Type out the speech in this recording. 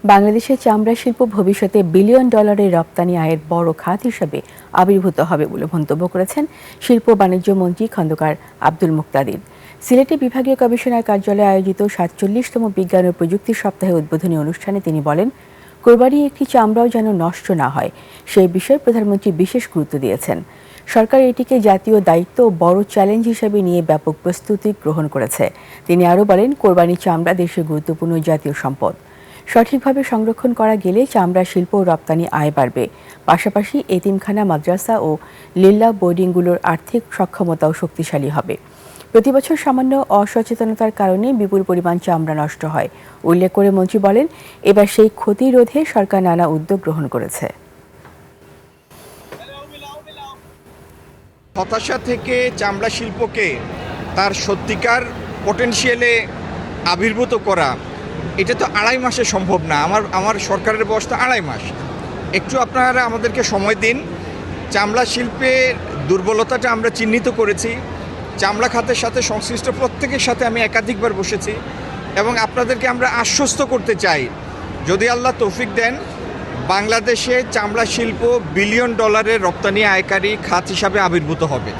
বাংলাদেশের চামড়া শিল্প ভবিষ্যতে বিলিয়ন ডলারের রপ্তানি আয়ের বড় খাত হিসেবে আবির্ভূত হবে বলে মন্তব্য করেছেন শিল্প বাণিজ্য মন্ত্রী খন্দকার আব্দুল মুকতাদির। সিলেটে বিভাগীয় কমিশনার কার্যালয়ে আয়োজিত ৪৭তম বিজ্ঞান ও প্রযুক্তি সপ্তাহে উদ্বোধনী অনুষ্ঠানে তিনি বলেন, কোরবানি একটি চামড়াও যেন নষ্ট না হয় সেই বিষয়ে প্রধানমন্ত্রী বিশেষ গুরুত্ব দিয়েছেন। সরকার এটিকে জাতীয় দায়িত্ব ও বড় চ্যালেঞ্জ হিসেবে নিয়ে ব্যাপক প্রস্তুতি গ্রহণ করেছে। তিনি আরও বলেন, কোরবানি চামড়া দেশের গুরুত্বপূর্ণ জাতীয় সম্পদ। সঠিকভাবে সংরক্ষণ করা গেলে চামড়া শিল্প ও রপ্তানি আয় বাড়বে। পাশাপাশি এতিমখানা, মাদ্রাসা ও লিল্লা বোর্ডিংগুলোর আর্থিক সক্ষমতাও শক্তিশালী হবে। প্রতিবছর সামান্য অসচেতনতার কারণে বিপুল পরিমাণ চামড়া নষ্ট হয়। উল্লেখ করে মন্ত্রী বলেন, এবার সেই ক্ষতি রোধে সরকার নানা উদ্যোগ গ্রহণ করেছে। হতাশা থেকে চামড়া শিল্পকে তার সত্যিকার পটেনশিয়ালে আবির্ভূত করা, এটা তো 2.5 মাসে সম্ভব না। আমার সরকারের বয়স তো 2.5 মাস। একটু আপনারা আমাদেরকে সময় দিন। চামড়া শিল্পের দুর্বলতাটা আমরা চিহ্নিত করেছি। চামড়া খাতের সাথে সংশ্লিষ্ট প্রত্যেকের সাথে আমি একাধিকবার বসেছি এবং আপনাদেরকে আমরা আশ্বস্ত করতে চাই, যদি আল্লাহ তৌফিক দেন, বাংলাদেশে চামড়া শিল্প বিলিয়ন ডলারের রপ্তানি আয়কারী খাত হিসাবে আবির্ভূত হবে।